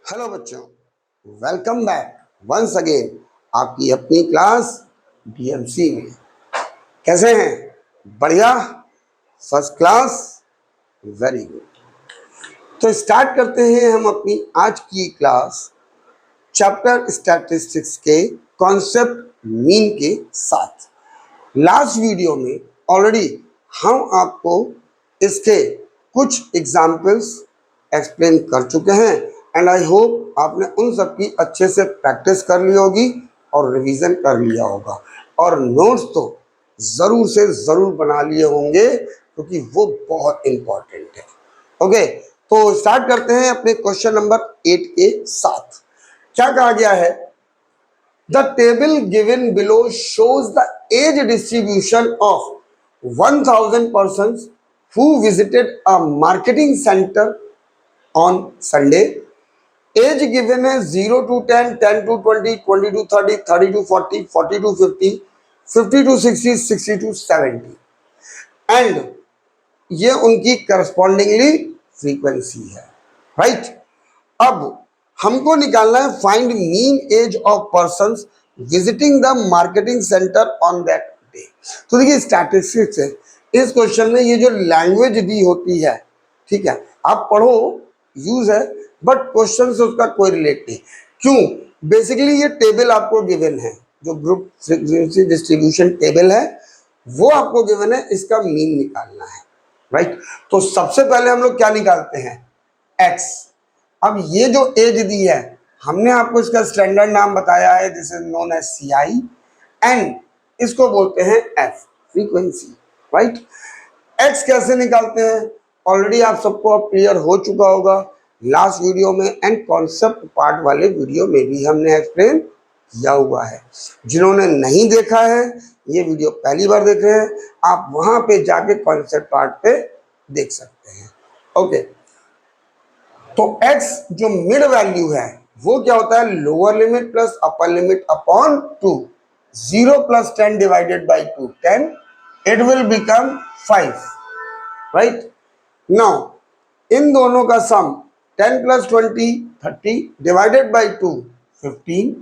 Hello बच्चों, welcome back once again आपकी अपनी क्लास बीएमसी में। कैसे हैं? बढ़िया, फर्स्ट क्लास, वेरी गुड। तो स्टार्ट करते हैं हम अपनी आज की क्लास चैप्टर स्टैटिस्टिक्स के कॉन्सेप्ट मीन के साथ। लास्ट वीडियो में ऑलरेडी हम आपको इसके कुछ एग्जाम्पल्स एक्सप्लेन कर चुके हैं एंड आई होप आपने उन सब की अच्छे से प्रैक्टिस कर ली होगी और रिवीजन कर लिया होगा और नोट्स तो ज़रूर से ज़रूर बना लिए होंगे क्योंकि वो बहुत इम्पॉर्टेंट है। ओके, तो स्टार्ट करते हैं अपने क्वेश्चन नंबर 8 के साथ। क्या कहा गया है? The table given below shows the age distribution of 1000 persons who visited a marketing center on Sunday. Age given है 0 to 10, 10 to 20, 20 to 30, 30 to 40, 40 to 50, 50 to 60, 60 to 70 and ये उनकी करस्पॉन्डिंगली फ्रीक्वेंसी है, राइट? अब हमको निकालना है find mean age of persons visiting the marketing centre on that day. तो देखिए स्टैटिस्टिक्स है, इस क्वेश्चन में ये जो लैंग्वेज दी होती है, ठीक है, आप पढ़ो, यूज है, बट क्वेश्चन से उसका कोई रिलेट नहीं। क्यों? बेसिकली ये टेबल आपको गिवन है, जो ग्रुप फ्रीक्वेंसी डिस्ट्रीब्यूशन टेबल है वो आपको गिवन है, इसका मीन निकालना है, राइट? तो सबसे पहले हम लोग क्या निकालते हैं? एक्स। अब ये जो एज दी है, हमने आपको इसका स्टैंडर्ड नाम बताया है, this is known as CI and इसको बोलते हैं एफ, फ्रीक्वेंसी, राइट? एक्स कैसे निकालते हैं ऑलरेडी आप सबको अब क्लियर हो चुका होगा लास्ट वीडियो में एंड कॉन्सेप्ट पार्ट वाले वीडियो में भी हमने एक्सप्लेन किया हुआ है। जिन्होंने नहीं देखा है, ये वीडियो पहली बार देख रहे हैं, आप वहां पे जाके कॉन्सेप्ट पार्ट पे देख सकते हैं। ओके, तो x जो मिड वैल्यू है वो क्या होता है? Lower limit plus upper limit upon 2, 0 plus 10 divided by 2, 10, it will become 5, right? Now in दोनों का सम 10 प्लस 20, 30 डिवाइडेड बाई 2, 15।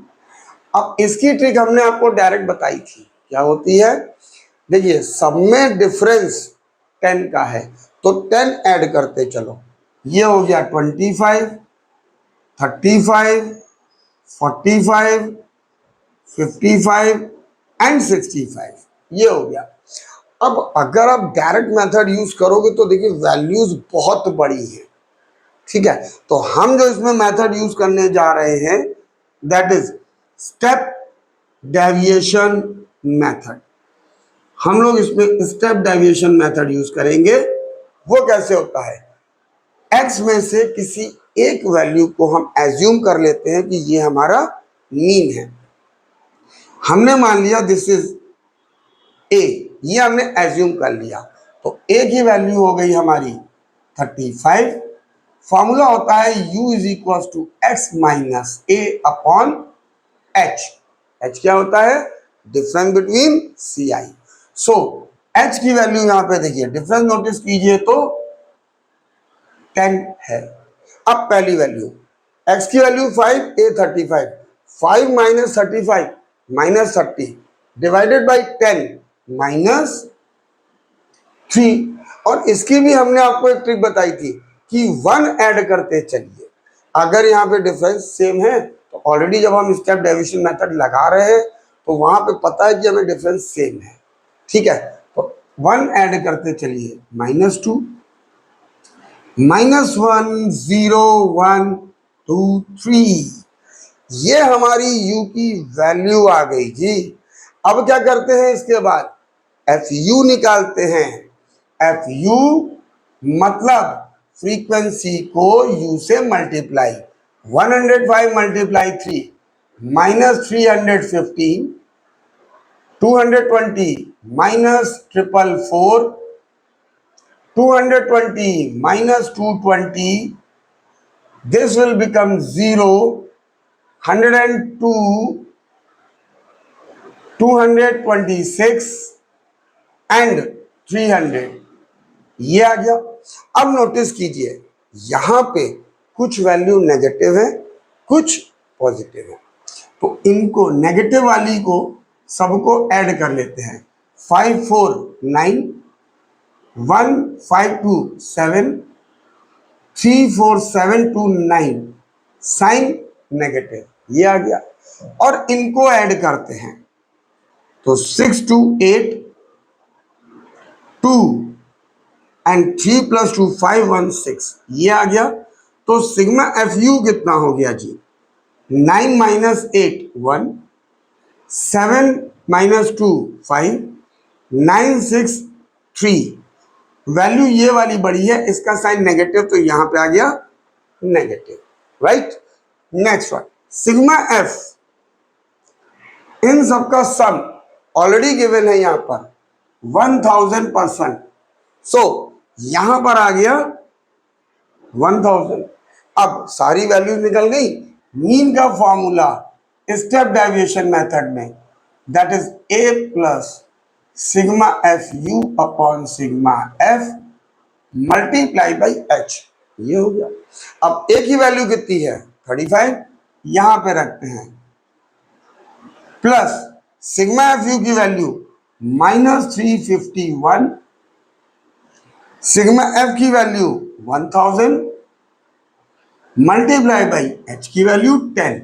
अब इसकी ट्रिक हमने आपको डायरेक्ट बताई थी, क्या होती है? देखिए सब में डिफरेंस 10 का है तो 10 ऐड करते चलो, ये हो गया 25, 35, 45, 55 एंड 65, ये हो गया। अब अगर आप डायरेक्ट मेथड यूज करोगे तो देखिए वैल्यूज बहुत बड़ी है, ठीक है? तो हम जो इसमें मेथड यूज करने जा रहे हैं that is step deviation method. हम लोग इसमें स्टेप डेविएशन मेथड यूज करेंगे। वो कैसे होता है? एक्स में से किसी एक वैल्यू को हम एज्यूम कर लेते हैं कि ये हमारा मीन है। हमने मान लिया दिस इज ए, ये हमने एज्यूम कर लिया, तो ए की वैल्यू हो गई हमारी 35। फॉर्मूला होता है u is equal to x minus a upon h. H क्या होता है? Difference between C I. So h की वैल्यू यहां पे देखिए, डिफरेंस नोटिस कीजिए तो 10 है। अब पहली वैल्यू x की value 5, a 35, 5 minus 35 minus 30 divided by 10 minus 3। और इसकी भी हमने आपको एक ट्रिक बताई थी कि 1 ऐड करते चलिए। अगर यहाँ पे डिफरेंस सेम है तो ऑलरेडी जब हम स्टेप डेविएशन मेथड लगा रहे हैं तो वहां पे पता है कि हमें डिफरेंस सेम है, ठीक है? तो 1 ऐड करते चलिए, -2, -1, 0, 1, 2, 3, ये हमारी u की वैल्यू आ गई जी। अब क्या करते हैं? इसके बाद fu निकालते हैं। fu मतलब फ्रीक्वेंसी को u से multiply, 105 multiply 3 minus 315, 220 minus 444, 220 minus 220, this will become 0, 102, 226 and 300, ये आ गया। अब नोटिस कीजिए यहाँ पे कुछ वैल्यू नेगेटिव है कुछ पॉजिटिव है। तो इनको नेगेटिव वाली को सबको ऐड कर लेते हैं। 5 4 9, 1 5 2 7, 3 4 7 2 9, साइन नेगेटिव, ये आ गया। और इनको ऐड करते हैं तो 6 2 8, 2 एंड 3 + 2 5 1 6, ये आ गया। तो सिग्मा एफ यू कितना हो गया जी? 9 - 8 1, 7 - 2 5, 9 6 3। वैल्यू ये वाली बड़ी है, इसका साइन नेगेटिव, तो यहां पे आ गया negative, right. Next one, sigma F, इन सबका सम ऑलरेडी गिवन है यहां पर 1000%। सो यहां पर आ गया 1000। अब सारी वैल्यूज निकल गई। मीन का फॉर्मूला स्टेप डेविएशन मेथड में, that is a plus sigma F you upon sigma F multiply by H, ये हो गया। अब ए की वैल्यू कितनी है? 35, यहां पे रखते हैं, प्लस सिग्मा एफ यू की वैल्यू -351, सिग्मा एफ की वैल्यू 1000 मल्टीप्लाई बाई एच की वैल्यू 10।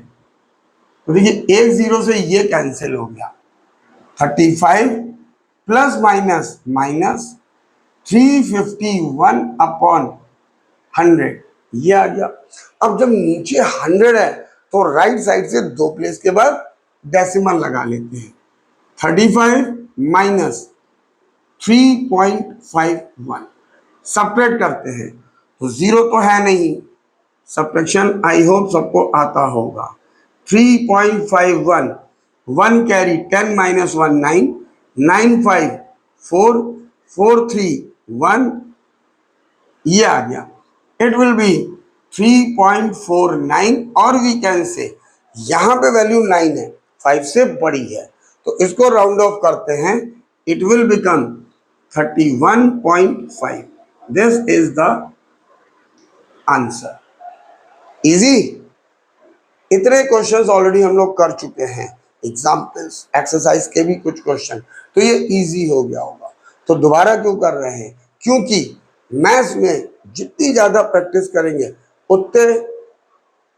तो देखिए एक जीरो से ये कैंसिल हो गया। 35 प्लस माइनस माइनस 351 अपॉन 100, ये आ गया। अब जब नीचे 100 है तो राइट साइड से दो प्लेस के बाद डेसिमल लगा लेते हैं। 35 माइनस 3.51 सब्ट्रैक्ट करते हैं तो जीरो तो है नहीं, सब्ट्रैक्शन आई होप सबको आता होगा। 3.51, 1 कैरी, 10 - 1 9, 9 5 4 4 3 1, ये आ गया। इट विल बी 3.49, और वी कैन से यहां पे वैल्यू 9 है, 5 से बड़ी है, तो इसको राउंड ऑफ करते हैं। It will become 31.5। This is the answer. Easy. इतने क्वेश्चंस ऑलरेडी हम लोग कर चुके हैं, एग्जाम्पल्स एक्सरसाइज के भी कुछ क्वेश्चन, तो ये इजी हो गया होगा। तो दोबारा क्यों कर रहे हैं? क्योंकि मैथ्स में जितनी ज्यादा प्रैक्टिस करेंगे उतने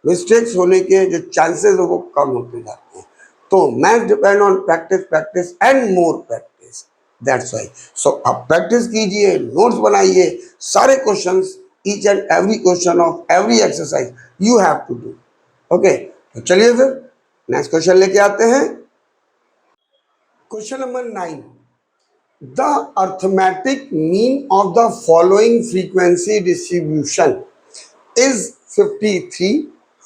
मिस्टेक्स होने के जो चांसेस है वो कम होते जाते हैं। तो maths depend on practice, practice and more practice, that's why. So आप प्रैक्टिस कीजिए, नोट्स बनाइए, सारे questions, each and every question of every exercise you have to do. Okay, तो चलिए फिर नेक्स्ट क्वेश्चन लेके आते हैं। Question number 9, the arithmetic mean of the following frequency distribution is 53,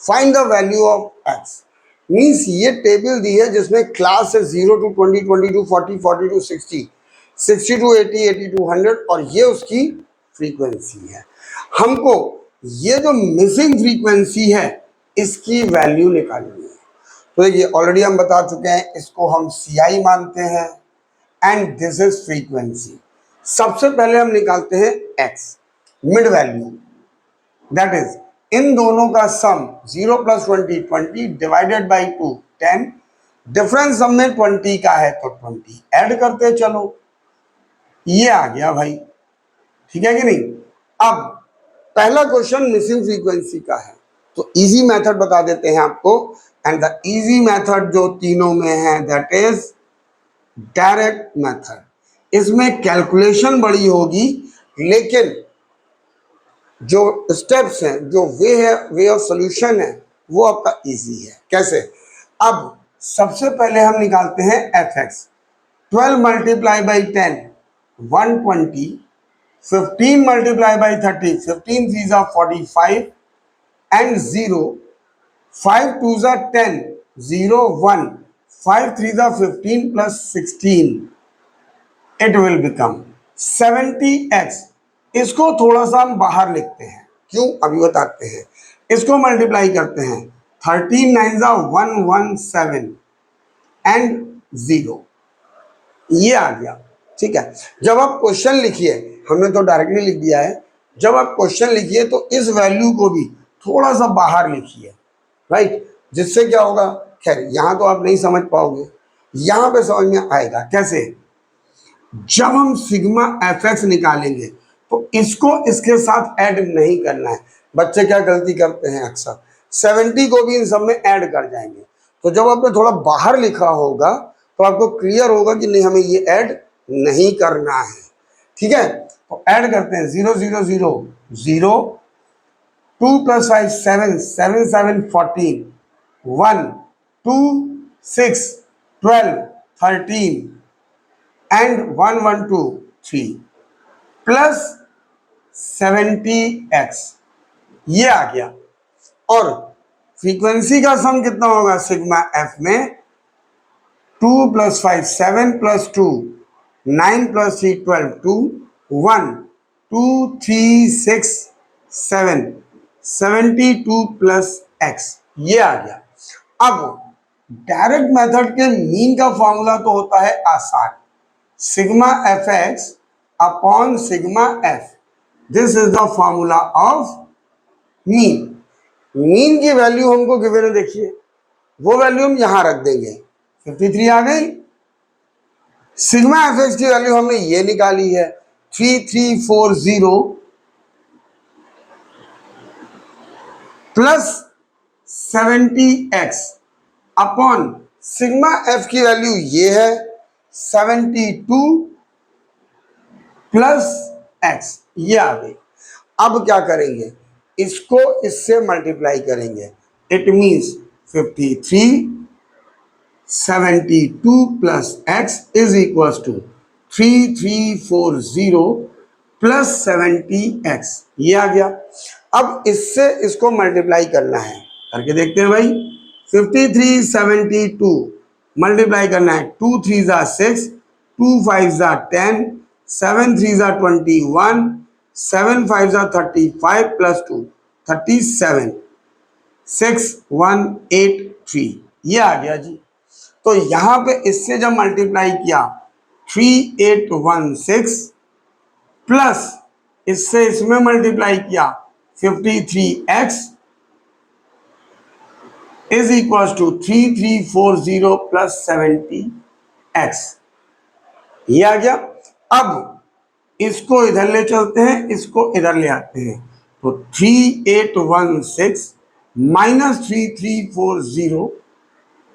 find the value of x. Means ये table दी है जिसमें क्लास है 0 to 20, 20 to 40, 40 to 60, 60 to 80, 80 to 100, और ये उसकी फ्रीक्वेंसी है। हमको ये जो मिसिंग फ्रीक्वेंसी है इसकी वैल्यू निकालनी है। तो देखिए ऑलरेडी हम बता चुके हैं, इसको हम CI मानते हैं एंड दिस इज फ्रीक्वेंसी। सबसे पहले हम निकालते हैं x mid value, that is in दोनों का सम 0 + 20 20 डिवाइडेड बाई 2 10, डिफरेंस सम में 20 का है तो 20 ऐड करते चलो, ये आ गया भाई, ठीक है कि नहीं। अब पहला क्वेश्चन मिसिंग फ्रीक्वेंसी का है, तो इजी मेथड बता देते हैं आपको, एंड द इजी मेथड जो तीनों में है दैट इज डायरेक्ट मेथड। इसमें कैलकुलेशन बड़ी होगी, लेकिन जो स्टेप्स हैं, जो वे ऑफ सॉल्यूशन है वो आपका इजी है। कैसे? अब सबसे पहले हम निकालते हैं fx। 12 multiply by 10 120, 15 multiply by 30 15 3 जा 45 एंड 0, 5 2 जा 10 0 1, 5 3 जा 15 plus 16, it will become 70x। इसको थोड़ा सा हम बाहर लिखते हैं, क्यों अभी बताते हैं। इसको मल्टीप्लाई करते हैं, 13 9 जा 117 एंड 0, ये आ गया, ठीक है। जब आप क्वेश्चन लिखिए, हमने तो डायरेक्टली लिख दिया है, जब आप क्वेश्चन लिखिए तो इस वैल्यू को भी थोड़ा सा बाहर लिखिए, राइट, जिससे क्या होगा, खैर यहां तो आप नहीं समझ पाओगे, यहां पे समझ में आएगा कैसे। जब हम सिग्मा एफ एक्स निकालेंगे तो इसको इसके साथ ऐड नहीं करना है। बच्चे क्या गलती करते हैं अक्सर, 70 को भी इन सब में ऐड कर जाएंगे। तो जब आपने थोड़ा बाहर लिखा होगा तो आपको क्लियर होगा कि नहीं, हमें ये ऐड नहीं करना है। ठीक है, तो ऐड करते हैं, 0 0 0 0, 2 + 5 7, 7 7 14, 1 2 6 12 13 एंड 1 1 2 3 प्लस 70x, ये आ गया। और फ्रीक्वेंसी का सम कितना होगा सिग्मा एफ में, 2 + 5 7 + 2 9 + 3 12 2 1 2 3 6 7 72 + x, ये आ गया। अब डायरेक्ट मेथड के मीन का फॉर्मूला तो होता है आसान, sigma f x upon sigma F, this is the formula of mean. Mean की वैल्यू हमको गिवन है, देखिए वो वैल्यू हम यहां रख देंगे, 53 आ गई। सिग्मा एफ एक्स की वैल्यू हमने ये निकाली है 3340 plus 70x upon sigma F की वैल्यू ये है 72 प्लस x, ये आ गई। अब क्या करेंगे, इसको इससे मल्टीप्लाई करेंगे, it means 53 72 plus x is equal to 3340 plus 70x, ये आ गया। अब इससे इसको मल्टीप्लाई करना है, करके देखते हैं भाई। 53 72 मल्टीप्लाई करना है, 2 3 6, 2 5 10, 7 3 21, 7 5 35 प्लस 2 37, 6183, ये आ गया जी। तो यहां पे इससे जब मल्टीप्लाई किया 3816 प्लस इससे इसमें मल्टीप्लाई किया 53x is equal to 3340 plus 70x, ये आ गया। अब इसको इधर ले चलते हैं, इसको इधर ले आते हैं, तो 3816 माइनस 3340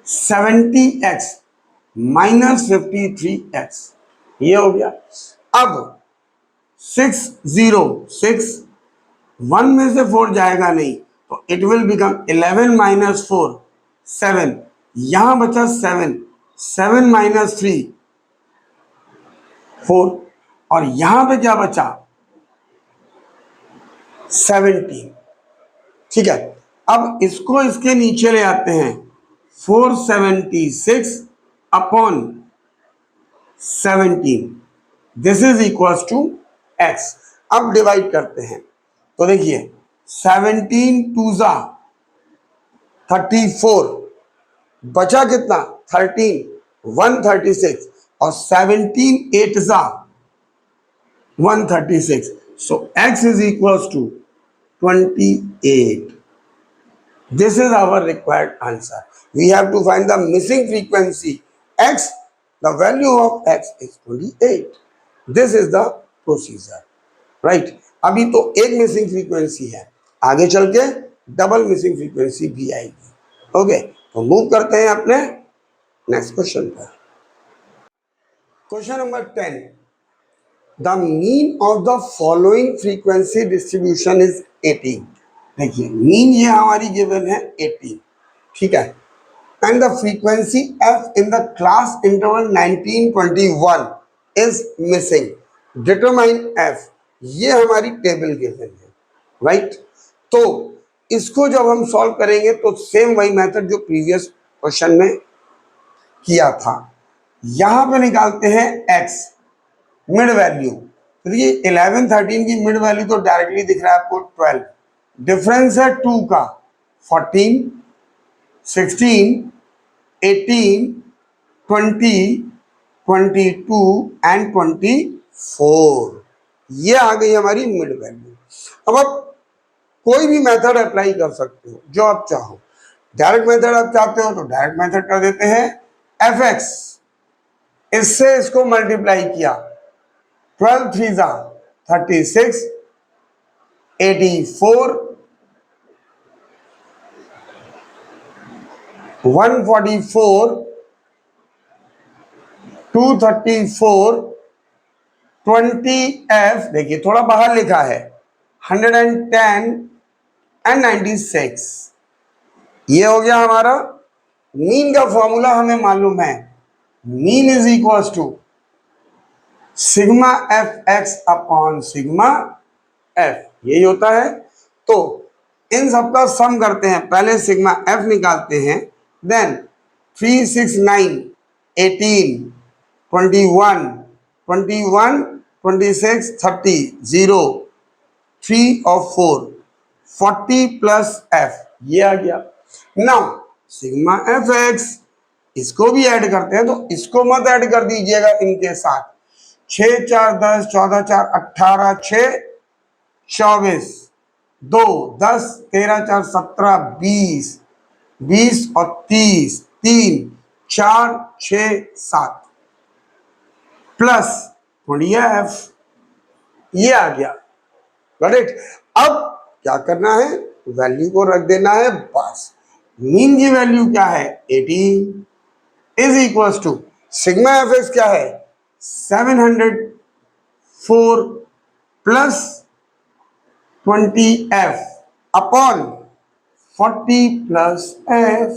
70x माइनस 53x, ये हो गया। अब 606, 1 में से 4 जाएगा नहीं, तो इट विल बिकम 11 माइनस 4 7, यहां बचा 7, 7 माइनस 3 4, और यहां पे क्या बचा 17। ठीक है, अब इसको इसके नीचे ले आते हैं, 476 upon 17, this is equal to x। अब डिवाइड करते हैं, तो देखिए 17 2 जा 34, बचा कितना 13, 136, और 17 8 जा 136, so x is equals to 28. This is our required answer. We have to find the missing frequency x. The value of x is 28. This is the procedure, right? अभी तो एक मिसिंग फ्रीक्वेंसी है, आगे चल के डबल मिसिंग फ्रीक्वेंसी भी आएगी। Okay, तो मूव करते हैं अपने नेक्स्ट क्वेश्चन पर। Question number 10, the mean of the following frequency distribution is 18। देखिए मीन ये हमारी गिवन है 18, ठीक है, and the frequency F in the class interval 1921 is missing, determine F, ये हमारी टेबल गिवन है, राइट। तो इसको जब हम सॉल्व करेंगे तो सेम वही मेथड जो प्रीवियस क्वेश्चन में किया था, यहां पे निकालते हैं x मिड वैल्यू। तो देखिए 11 13 की मिड वैल्यू तो डायरेक्टली दिख रहा है आपको 12, डिफरेंस है 2 का, 14 16 18 20 22 एंड 24, ये आ गई हमारी मिड वैल्यू। अब आप कोई भी मेथड अप्लाई कर सकते हो जो आप चाहो, डायरेक्ट मेथड आप चाहते हो तो डायरेक्ट मेथड कर देते हैं, एफ एक्स, इससे इसको मल्टीप्लाई किया, 12 थ्री जा 36, 84, 144, 234, 20f, देखिए थोड़ा बाहर लिखा है, 110 एंड 96। ये हो गया हमारा मीन का फॉर्मूला, हमें मालूम है mean is equal to sigma f x upon sigma f, यही होता है। तो इन सबका सम करते हैं, पहले सिग्मा एफ निकालते हैं, देन 3 6 9 18 21 21 26 30 0 3 और 4 40 प्लस एफ, ये आ गया। नाउ सिग्मा एफ एक्स, इसको भी ऐड करते हैं, तो इसको मत ऐड कर दीजिएगा इनके साथ। 6 4 10, 14 4 18, 6 24, 2 10, 13 4 17, 20 20 और 30, 3 4 6 7 प्लस 20f, ये आ गया। Got it. अब क्या करना है, वैल्यू को रख देना है बस। मीन की वैल्यू क्या है, 18 is equal to sigma f x क्या है, 704 plus 20f upon 40 plus f।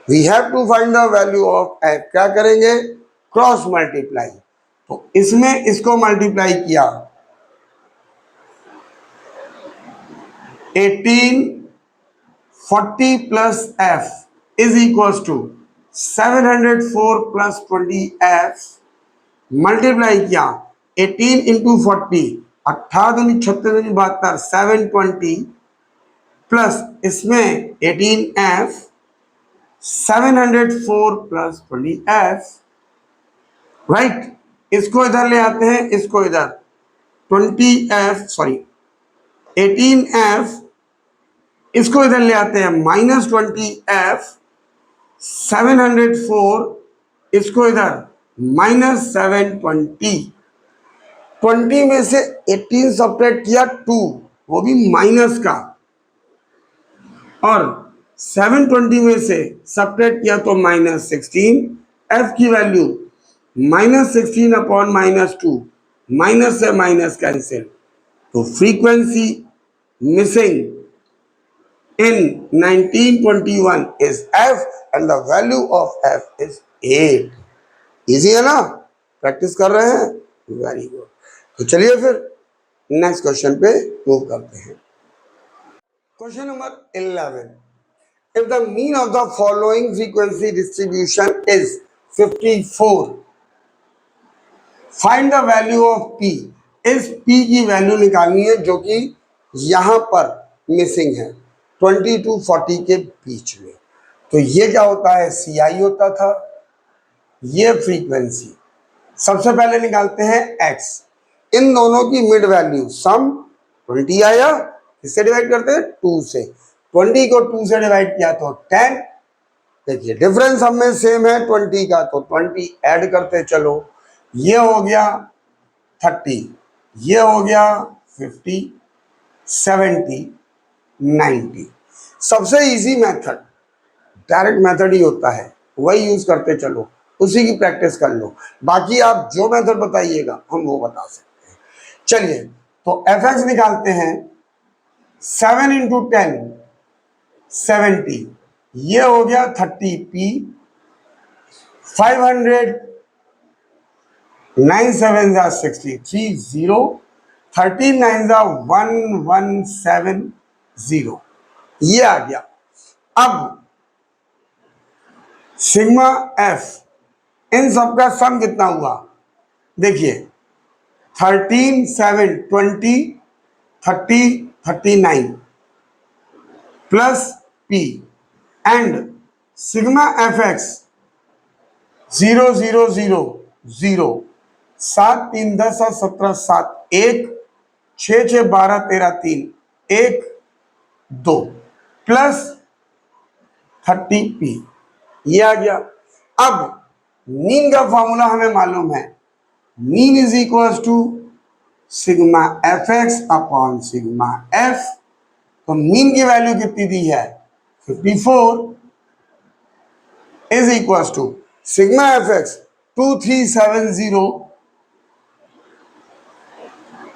We have to find the value of f। क्या करेंगे, क्रॉस मल्टीप्लाई। तो इसमें इसको मल्टीप्लाई किया, 18 40 plus f is equal to 704 plus 20f, multiply किया 18 इंटू 40, 18 36 72, 720 प्लस इसमें 18f, 704 प्लस 20f, राइट। इसको इधर ले आते हैं, इसको इधर 20f, सॉरी 18f, इसको इधर ले आते हैं माइनस 20f, 704, इसको इधर माइनस 720, 20 में से 18 सब्ट्रैक्ट किया 2, वो भी माइनस का, और 720 में से सब्ट्रैक्ट किया तो माइनस 16। एफ की value minus 16 upon minus 2, minus से माइनस कैंसिल, तो frequency missing in 1921 is f and the value of f is 8। Easy है ना, प्रैक्टिस कर रहे हैं, वेरी गुड। तो चलिए फिर नेक्स्ट क्वेश्चन पे मूव करते हैं। Question number 11, if the mean of the following frequency distribution is 54, find the value of p। इस p की वैल्यू निकालनी है जो कि यहां पर मिसिंग है 20 to 40 के बीच में। तो ये क्या होता है, सी आई होता था, ये फ्रीक्वेंसी। सबसे पहले निकालते हैं x, इन दोनों की मिड वैल्यू सम 20 आया, इससे डिवाइड करते हैं 2 से, 20 को 2 से डिवाइड किया तो 10। देखिए डिफरेंस हम में सेम है 20 का, तो 20 ऐड करते चलो, ये हो गया 30, ये हो गया 50, 70, 90। सबसे इजी मेथड डायरेक्ट मेथड ही होता है, वही यूज करते चलो, उसी की प्रैक्टिस कर लो। बाकी आप जो मेथड बताइएगा हम वो बता सकते हैं। चलिए तो एफ एक्स निकालते हैं, 7 इंटू 10 70, ये हो गया 30p, 500 9 7 जा 63 0, 13 9 जा 1170, ये आ गया। अब सिग्मा एफ, इन सबका सम कितना हुआ, देखिए 13 7 20 30 39 plus P and sigma f x 0 0 0 0, 7 3 10 और 17 7 1 6 6 12 13 3 1 2 प्लस 30p, ये आ गया। अब मीन का फॉर्मूला हमें मालूम है, mean is equal to sigma f x upon sigma f. तो मीन की वैल्यू कितनी दी है, 54 is equal to sigma f x 2370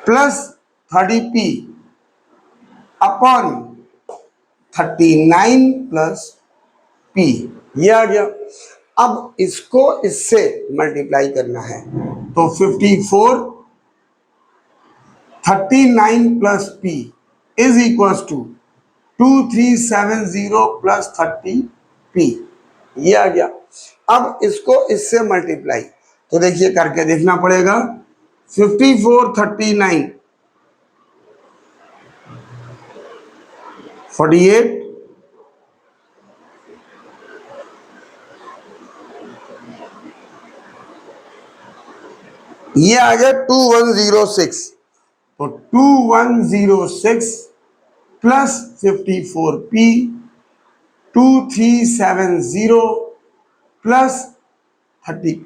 plus 30p upon 39 plus p, ये आ गया। अब इसको इससे मल्टीप्लाई करना है, तो 54 39 plus p is equal to 2370 plus 30p, ये आ गया। अब इसको इससे मल्टीप्लाई, तो देखिए करके देखना पड़ेगा। 54 39 48, ये आ गया 2106। तो 2106 plus 54p 2370 plus 30p,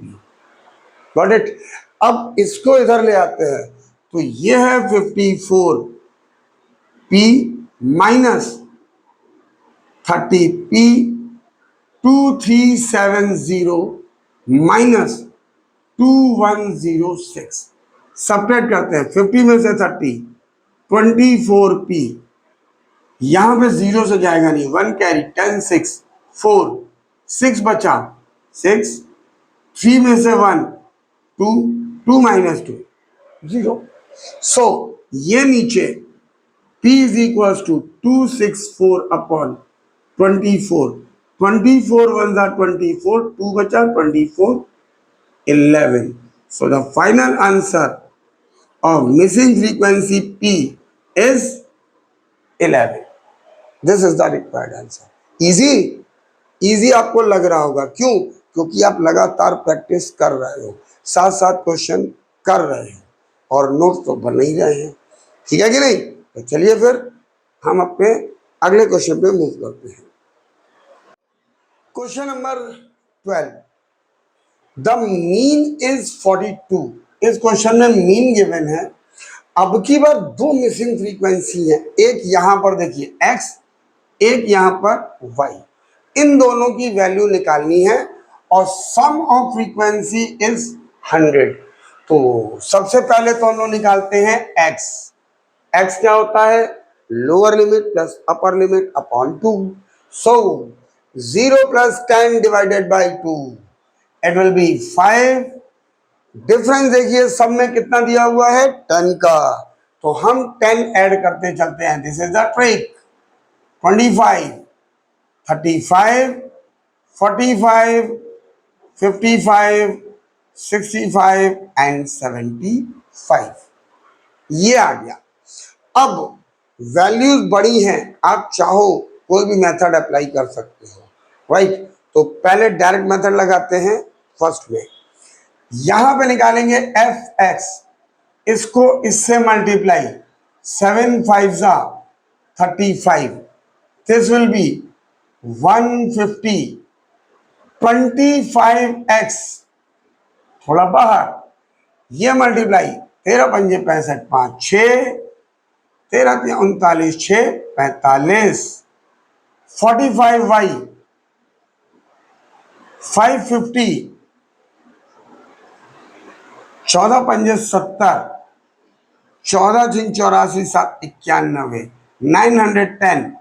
got it. अब इसको इधर ले आते हैं, तो ये है 54p minus 30p 2370 minus 2106, subtract करते हैं 50 में से 30, 24p, यहां पे जीरो से जाएगा नहीं, 1 कैरी 10 6 4 6 बचा 6, 3 में से 1 2 2 माइनस 2 0। सो ये नीचे p is equal to 264 upon 24, 24 1 जा 24, 2 बचा 24 11। So the final answer of missing frequency P is 11. This is the required answer. Easy? Easy आपको लग रहा होगा, क्यों? क्योंकि आप लगातार प्रैक्टिस कर रहे हो, साथ साथ क्वेश्चन कर रहे हैं और नोट तो बन ही रहे हैं, ठीक है कि नहीं? तो चलिए फिर हम अपने अगले क्वेश्चन पे मूव करते हैं। Question number 12, the mean is 42। इस क्वेश्चन में मीन गिवन है। अब की बार दो मिसिंग फ्रीक्वेंसी है, एक यहां पर देखिए x, एक यहां पर y, इन दोनों की वैल्यू निकालनी है और सम ऑफ फ्रीक्वेंसी इज 100। तो सबसे पहले तो हम लोग निकालते हैं x। x क्या होता है, lower limit plus upper limit upon 2। So 0 plus 10 divided by 2, it will be 5। Difference देखिए सब में कितना दिया हुआ है, 10 का, तो हम 10 ऐड करते चलते हैं। This is the trick. 25 35 45 55 65 and 75, ये आ गया। अब वैल्यूज बड़ी हैं, आप चाहो कोई भी मेथड अप्लाई कर सकते हो, राइट। तो पहले डायरेक्ट मेथड लगाते हैं फर्स्ट में, यहां पे निकालेंगे एफ एक्स, इसको इससे मल्टीप्लाई, 7 5 जा 35, दिस विल बी 150, 25x थोड़ा बाहर, ये मल्टीप्लाई 13 पंजे 65 5 6, 13 39 6 45, 45y 550, 14 पंजे 70, 14 3 84 7 91, 910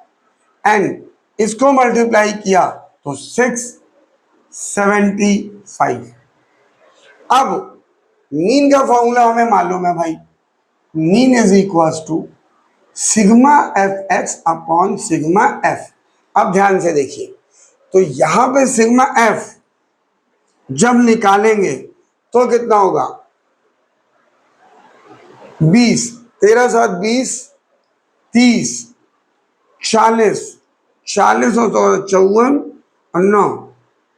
एंड इसको मल्टीप्लाई किया तो 675। अब मीन का फॉर्मूला हमें मालूम है भाई, mean is equal to sigma f x upon sigma f. अब ध्यान से देखिए, तो यहां पे सिग्मा एफ जब निकालेंगे तो कितना होगा, 20, 13 7 20, 30, 40, 40 और 54 और 9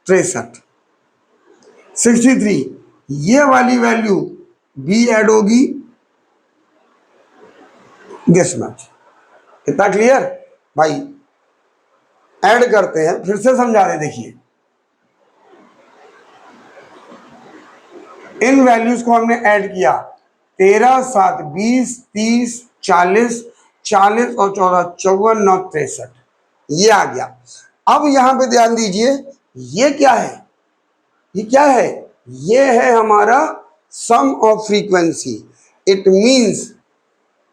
63, 63, ये वाली वैल्यू भी ऐड होगी, दिस मच। कितना क्लियर भाई? ऐड करते हैं, फिर से समझा रहे, देखिए इन वैल्यूज को हमने ऐड किया, 13 7 20 30 40, 40 और 14 54 9 63, ये आ गया। अब यहां पे ध्यान दीजिए, ये क्या है, ये क्या है, ये है हमारा sum of frequency. It means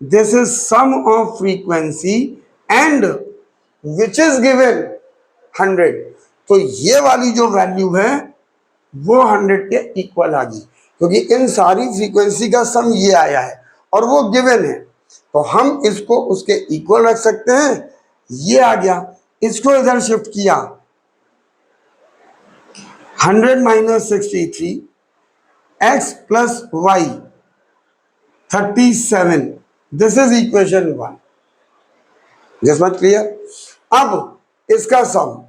this is sum of frequency and which is given 100। तो ये वाली जो वैल्यू है वो 100 के इक्वल आ गई, क्योंकि इन सारी फ्रीक्वेंसी का सम ये आया है और वो गिवन है, तो हम इसको उसके इक्वल रख सकते हैं। ये आ गया, इसको इधर शिफ्ट किया, 100 minus 63 x plus y 37, this is equation 1। This much clear. अब इसका सम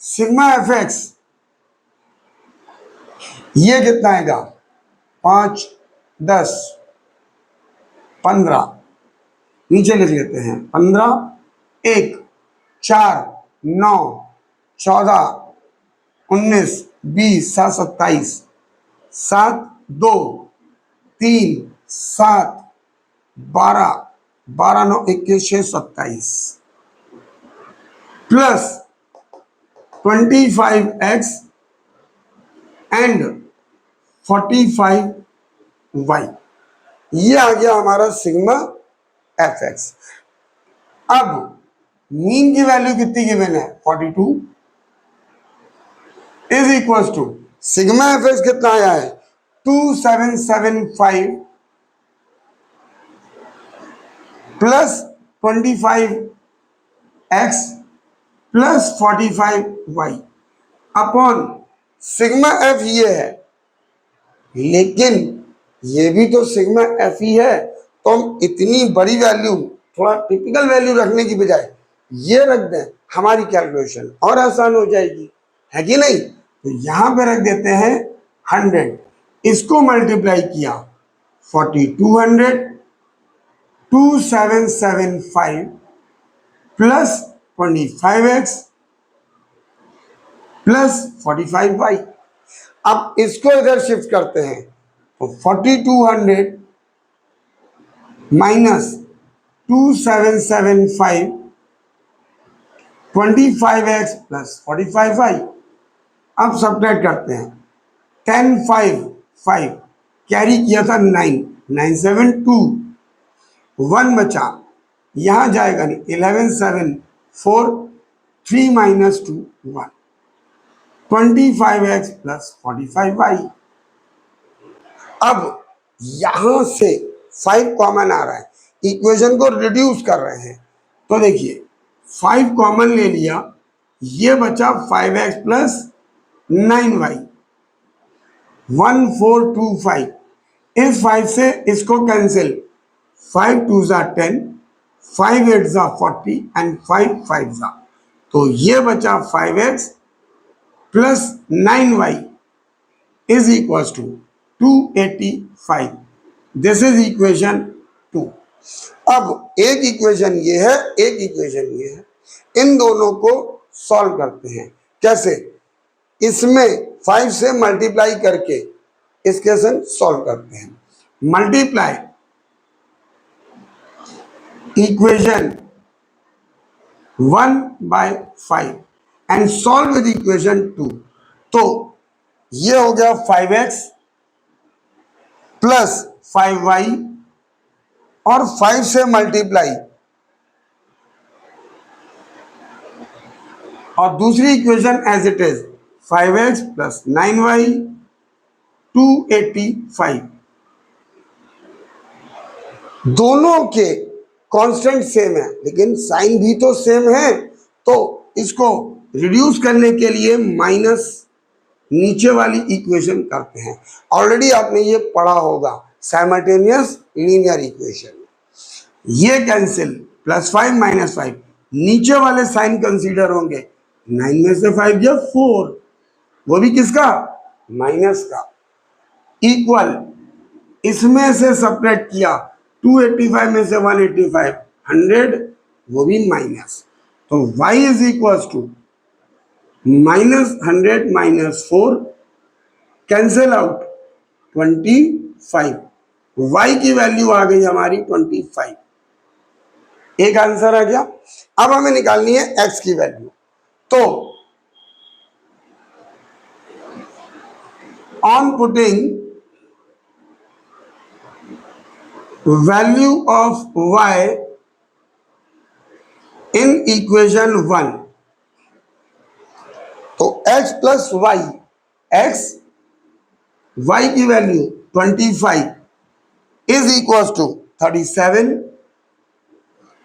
सिग्मा एफ एक्स, ये कितना आएगा, 5 10 15, नीचे लिख लेते हैं, 15 1 4 9 14 19 20 7 27 7 2 3 7 12 12 9 21 6 27 प्लस 25x एंड 45y, ये आ गया हमारा सिग्मा एफ एक्स। अब मीन की वैल्यू कितनी गिवन है, 42 is equal to sigma f x कितना आया है, 2775 plus 25x plus 45y upon sigma f ये है, लेकिन ये भी तो सिग्मा एफ ही है, तो हम इतनी बड़ी वैल्यू थोड़ा टिपिकल वैल्यू रखने की बजाय ये रख दें, हमारी कैलकुलेशन और आसान हो जाएगी, है कि नहीं। तो यहां पे रख देते हैं 100, इसको मल्टीप्लाई किया 4200 2775 प्लस 25x प्लस 45y। अब इसको इधर शिफ्ट करते हैं, तो 4200 माइनस 2775 25x प्लस 45y। अब सब्ट्रैक्ट करते हैं, 10 5 5 कैरी किया था 9 9 7 2 1 बचा, यहां जाएगा नहीं, 11 7 4 3 माइनस 2 1 25x प्लस 45y। अब यहां से 5 कॉमन आ रहा है, इक्वेशन को रिड्यूस कर रहे हैं, तो देखिए 5 कॉमन ले लिया, ये बचा 5x प्लस 9y 1425। इस 5 से इसको कैंसिल, 5 2 जा 10 5 8 जा 40 एंड 5 5 जा, तो ये बचा 5x plus 9y is equal to 285। This is equation 2। अब एक इक्वेशन ये है, एक इक्वेशन ये है, इन दोनों को सॉल्व करते हैं। कैसे, इसमें 5 से मल्टीप्लाई करके इक्वेशन सॉल्व करते हैं। Multiply equation 1 by 5 and solve with equation 2। तो ये हो गया 5x प्लस 5y और 5 से मल्टीप्लाई, और दूसरी equation as it is 5x plus 9y 285। दोनों के कांस्टेंट सेम है, लेकिन साइन भी तो सेम है, तो इसको रिड्यूस करने के लिए माइनस नीचे वाली इक्वेशन करते हैं। ऑलरेडी आपने ये पढ़ा होगा, साइमल्टेनियस लीनियर इक्वेशन। ये कैंसिल, +5 -5, नीचे वाले साइन कंसीडर होंगे, 9 में से 5 गया 4, वो भी किसका, माइनस का, इक्वल इसमें से सब्ट्रैक्ट किया, 285 में से 185 100, वो भी माइनस, तो y is equal to -100 -4 cancel out 25। y की वैल्यू आ गई हमारी 25। एक आंसर आ गया। अब हमें निकालनी है x की वैल्यू। तो on putting value of y in equation 1, तो x plus y, x y की वैल्यू 25 इज इक्वल टू 37।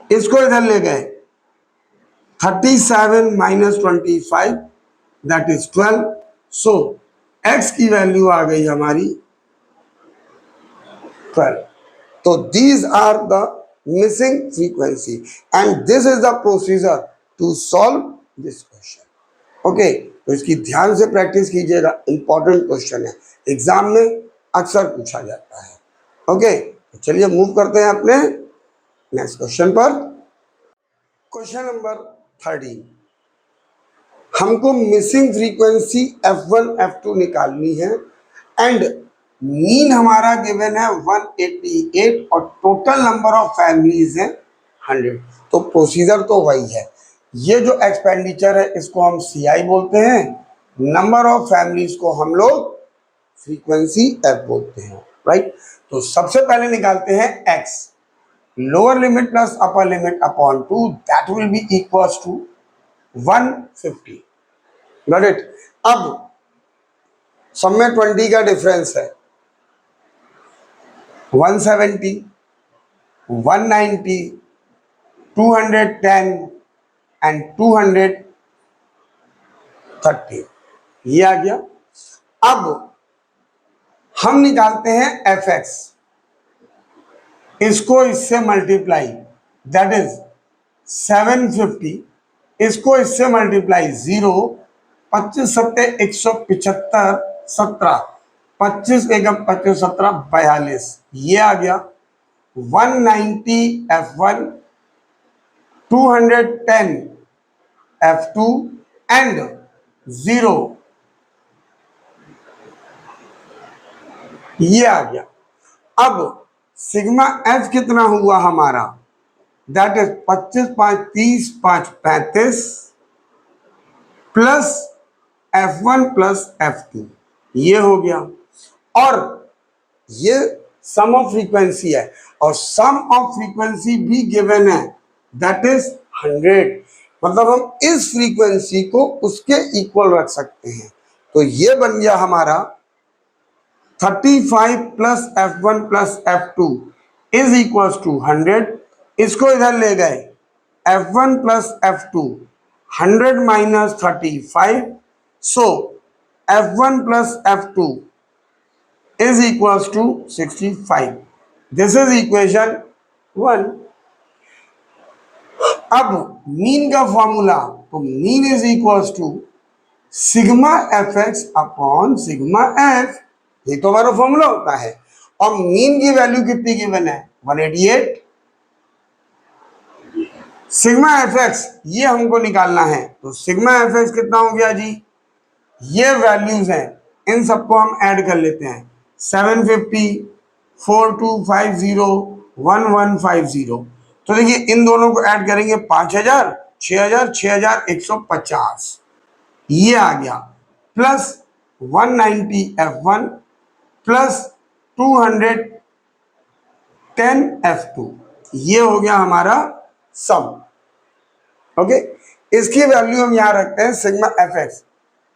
इसको इधर ले गए, 37 -25 दैट इज 12। सो x की वैल्यू आ गई हमारी 12। तो these are the missing frequency and this is the procedure to solve this question. Okay, तो इसकी ध्यान से प्रैक्टिस कीजिएगा, इंपॉर्टेंट क्वेश्चन है, एग्जाम में अक्सर पूछा जाता है। ओके, तो चलिए मूव करते हैं अपने नेक्स्ट क्वेश्चन पर। क्वेश्चन नंबर 13, हमको मिसिंग फ्रीक्वेंसी F1 F2 निकालनी है एंड मीन हमारा गिवन है 188 और टोटल नंबर ऑफ फैमिलीज है 100। तो प्रोसीजर तो वही है, ये जो एक्सपेंडिचर है इसको हम CI बोलते हैं, नंबर ऑफ फैमिलीज को हम लोग फ्रीक्वेंसी F बोलते हैं, राइट। तो सबसे पहले निकालते हैं x, lower limit plus upper limit upon 2 that will be equals to 150। Got it. अब सब में 20 का डिफरेंस है, 170, 190, 210 एंड 230, ये आ गया। अब हम निकालते हैं fx, इसको इससे मल्टीप्लाई दैट इज 750, इसको इससे मल्टीप्लाई 0, 25 सत्ते 175, 17, 25 एकम 25 17 42, ये आ गया। 190 F1, 210 F2 एंड 0, ये आ गया। अब सिग्मा F कितना हुआ हमारा, that is 25 5 30 5 35 plus F1 plus F2, ये हो गया। और ये सम ऑफ फ्रीक्वेंसी है और सम ऑफ फ्रीक्वेंसी भी गिवन है दैट इज 100। मतलब हम इस फ्रीक्वेंसी को उसके इक्वल रख सकते हैं। तो ये बन गया हमारा 35 plus F1 plus F2 is equal to 100। इसको इधर ले गए, F1 plus F2 100 minus 35, so F1 plus F2 is equals to 65. This is equation 1. अब मीन का फॉर्मूला, तो mean is equals to sigma fx upon sigma f, ये तो हमारा फॉर्मूला होता है। और मीन की वैल्यू कितनी गिवन है, 188। सिग्मा fx ये हमको निकालना है, तो सिग्मा fx कितना हो गया जी, ये वैल्यूज हैं, इन सबको हम ऐड कर लेते हैं। 750, 4250, 1150। तो देखिए इन दोनों को ऐड करेंगे 5000, 6000, 6150, ये आ गया। प्लस 190 F1 प्लस 210 F2, ये हो गया हमारा सम। ओके, इसकी वैल्यू हम यहां रखते हैं, sigma fx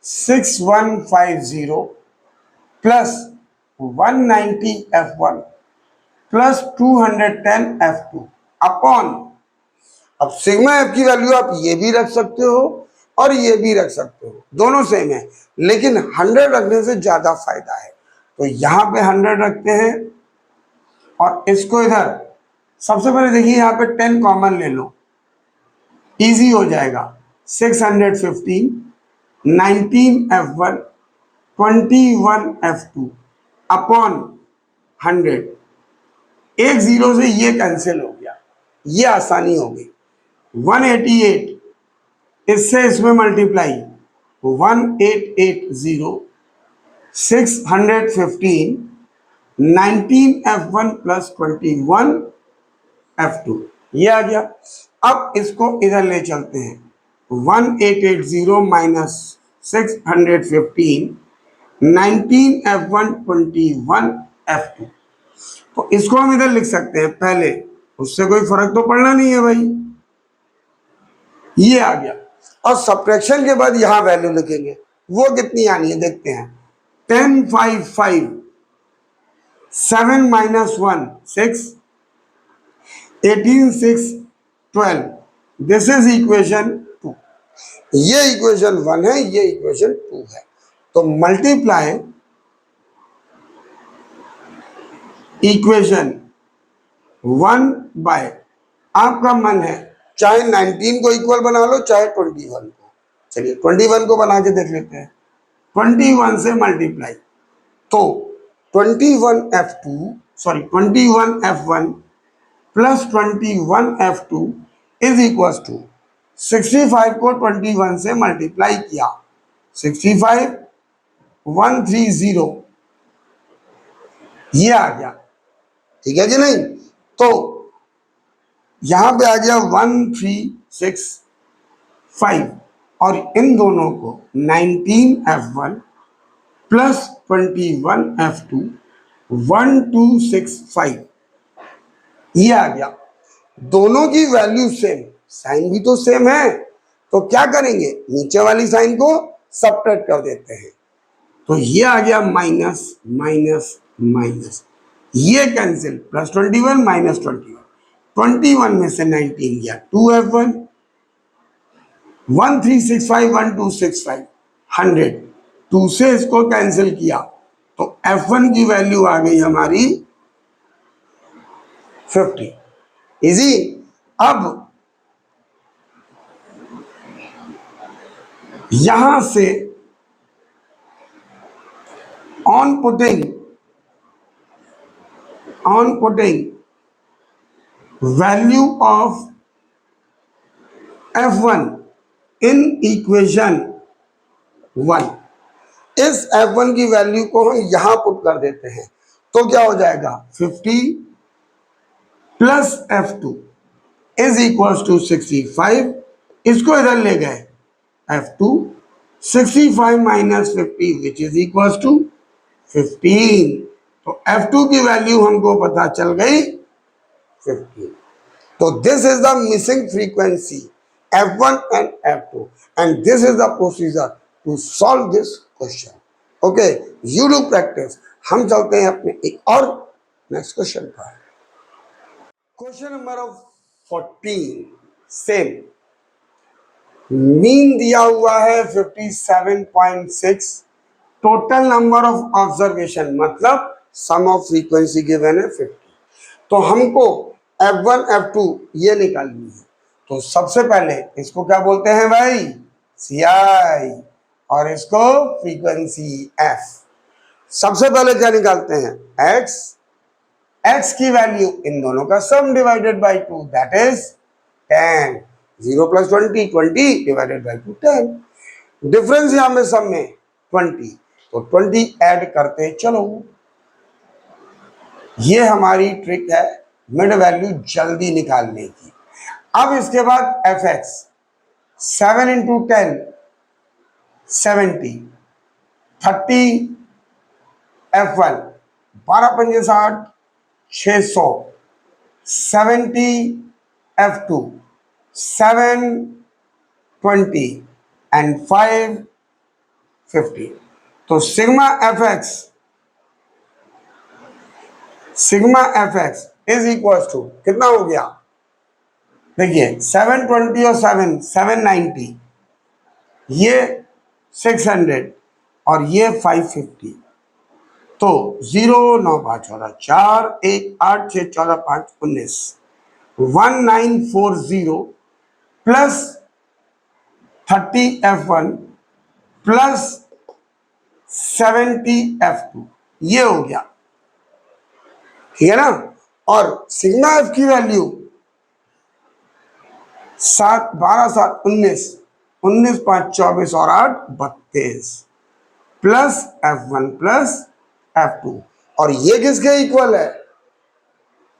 6150 plus 190 F1 plus 210 F2 upon, अब सिग्मा एफ की वैल्यू आप ये भी रख सकते हो और ये भी रख सकते हो, दोनों सेम है, लेकिन 100 रखने से ज्यादा फायदा है। तो यहां पे 100 रखते हैं और इसको इधर, सबसे पहले देखिए यहां पे 10 कॉमन ले लो, इजी हो जाएगा। 615, 19 F1, 21 F2 अपॉन 100, एक जीरो से ये कैंसिल हो गया, ये आसानी हो गई। 188 इससे इसमें मल्टीप्लाई, 1880 615 19F1 प्लस 21F2, ये आ गया। अब इसको इधर ले चलते हैं, 1880 माइनस 615 19F1 21F2, तो इसको हम इधर लिख सकते हैं पहले, उससे कोई फर्क तो पड़ना नहीं है भाई, ये आ गया। और सब्ट्रैक्शन के बाद यहां वैल्यू लिखेंगे, वो कितनी आनी है देखते हैं। 10 5 5 7 माइनस 1 6 18 6 12, दिस इज इक्वेशन 2। ये इक्वेशन 1 है, ये इक्वेशन 2 है। तो मल्टीप्लाई इक्वेशन 1 बाय, आपका मन है चाहे 19 को इक्वल बना लो चाहे 21 को, चलिए 21 को बना के देख लेते हैं। 21 से मल्टीप्लाई, तो 21F1 plus 21F2 is equal to 65 को 21 से मल्टीप्लाई किया, 65 130, ये आ गया, ठीक है कि नहीं। तो यहां पे आ गया 1365, और इन दोनों को 19F1 प्लस 21F2 1265, ये आ गया। दोनों की वैल्यू सेम, साइन भी तो सेम है, तो क्या करेंगे, नीचे वाली साइन को सब्ट्रैक्ट कर देते हैं, तो ये आ गया माइनस माइनस माइनस, ये कैंसिल, प्लस 21 माइनस 21, 21 में से 19 गया 2F1, 1365 1265 100, 2 से इसको कैंसिल किया तो F1 की वैल्यू आ गई हमारी 50, इजी। अब यहां से on putting value of F1 in equation 1, इस F1 की वैल्यू को हम यहां पुट कर देते हैं, तो क्या हो जाएगा 50 plus F2 is equal to 65, इसको इधर ले गए F2, 65 minus 50 which is equal to 15, तो F2 की वैल्यू हमको पता चल गई 15। तो this is the missing frequency F1 and F2, and this is the procedure to solve this question. Okay, you do practice. हम चलते हैं अपने एक और नेक्स्ट क्वेश्चन पर। क्वेश्चन नंबर 14, सेम, मीन दिया हुआ है 57.6, टोटल नंबर ऑफ ऑब्जर्वेशन मतलब सम ऑफ फ्रीक्वेंसी गिवन है 50, तो हमको F1 F2 ये निकालनी है। तो सबसे पहले इसको क्या बोलते हैं भाई, CI, और इसको फ्रीक्वेंसी F। सबसे पहले क्या निकालते हैं, x की वैल्यू इन दोनों का सम divided by 2, that is 10, 0 plus 20 20 divided by 2 10, difference यहां में सम में 20, तो 20 ऐड करते चलो, ये हमारी ट्रिक है मिड वैल्यू जल्दी निकालने की। अब इसके बाद fx 7 इंटू 10 70, 30 F1 12 पंजे 60 600, 70 F2 720 एंड 550, तो sigma fx is equal to कितना हो गया, देखिए 720 और 790, ये 600 और ये 550, तो 0 9 5 14 4 1 8 6 14 5 19, 1940 प्लस 30 F1 प्लस 70 F2, ये हो गया, ठीक है ना। और सिग्मा एफ की वैल्यू 7 12 7 19 19 5 24 और 8 32 प्लस F1 प्लस F2। और ये किसके इक्वल है?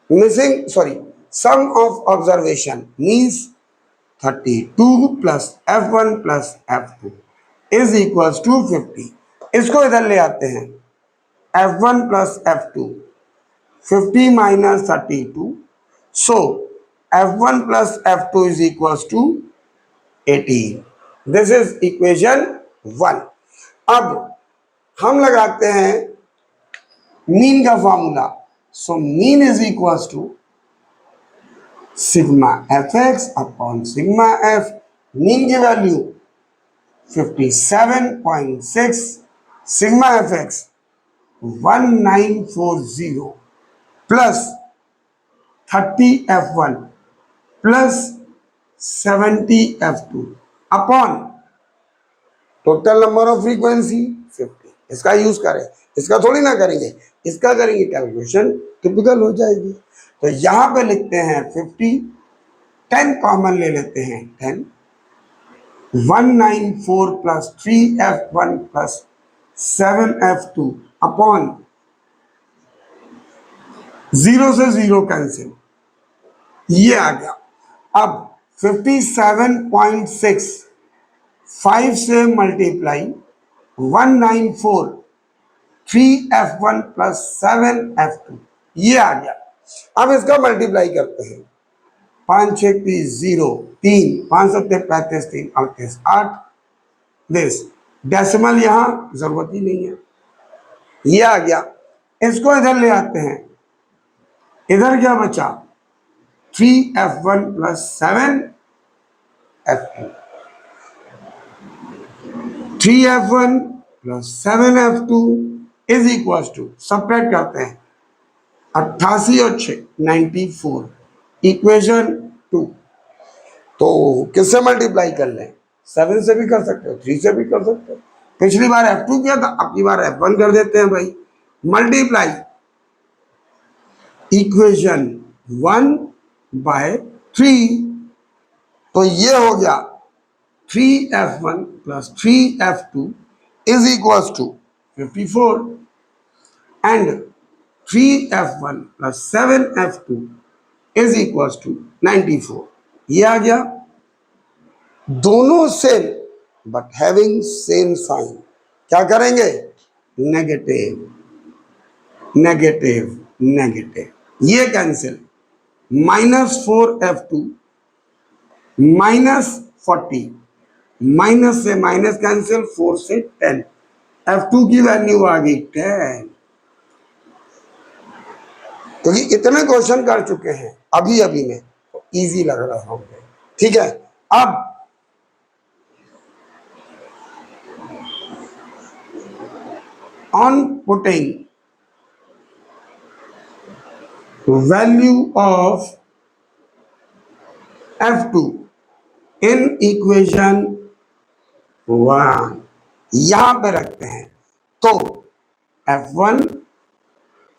Missing sorry sum of observation means 32 plus F1 plus F2 is equals to 50। इसको इधर ले आते हैं, F1 plus F2 50 minus 32, so F1 plus F2 is equals to 18। This is equation 1। अब हम लगाते हैं मीन का formula, so mean is equals to sigma fx upon sigma f। Mean की value 57.6, sigma fx 1940 plus 30 f1 plus 70 f2 upon total number of frequency 50। इसका use करें, इसका थोड़ी ना करेंगे, इसका करेंगे, कैलकुलेशन टिपिकल हो जाएगी। तो यहां पे लिखते हैं 50, 10 कॉमन ले लेते हैं, 10 194 plus 3f1 plus 7f2 upon 0 से 0 कैंसिल, ये आ गया। अब 57.6 5 से मल्टीप्लाई 194 3f1 प्लस 7f2, ये आ गया। अब इसका मल्टीप्लाई करते हैं, 5 6 30 0 3 5 7 35 3 38 8। दिस डेसिमल यहां जरूरत ही नहीं है, ये आ गया। इसको इधर ले आते हैं, इधर क्या बचा 3f1 plus 7f2, 3f1 plus 7f2 is equal to, subtract करते हैं 88 और 6 94, इक्वेशन 2। तो किससे मल्टीप्लाई कर लें? 7 से भी कर सकते हो, 3 से भी कर सकते हो। पिछली बार F2 किया था, अब की बार F1 कर देते हैं भाई। मल्टीप्लाई इक्वेशन 1 बाय 3, तो ये हो गया 3f1 plus 3f2 is equal to 54 and 3f1 plus 7f2 is equal to 94। ये आ गया। दोनों same but having same sign, क्या करेंगे? नेगेटिव नेगेटिव नेगेटिव, ये कैंसिल, -4f2 -40, माइनस से माइनस कैंसिल, 4 से 10, F2 की वैल्यू आ गई 10। तो ये इतने क्वेश्चन कर चुके हैं अभी अभी में, तो इजी लग रहा है हमको, ठीक है। अब on putting value of F2 in equation 1 यहां पे रखते हैं, तो F1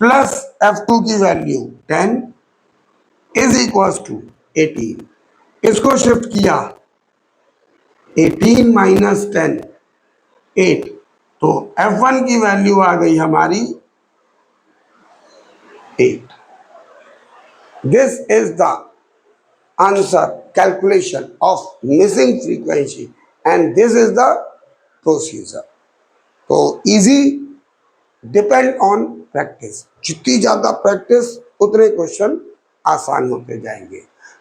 प्लस F2 की वैल्यू 10 इज इक्वल टू 18। इसको शिफ्ट किया, 18 माइनस 10 8, तो F1 की वैल्यू आ गई हमारी 8। This is the answer calculation of missing frequency and this is the procedure. तो इजी, डिपेंड ऑन प्रैक्टिस, जितनी ज्यादा प्रैक्टिस उतने क्वेश्चन आसान होते जाएंगे।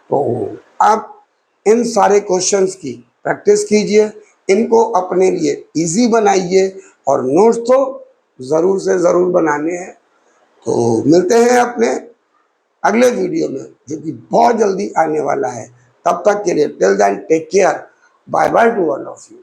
तो आप इन सारे क्वेश्चंस की प्रैक्टिस कीजिए, इनको अपने लिए इजी बनाइए, और नोट्स तो ज़रूर से ज़रूर बनाने हैं। तो मिलते हैं अपने अगले वीडियो में, जो कि बहुत जल्दी आने वाला है। तब तक के लिए till then take care, bye bye to all of you.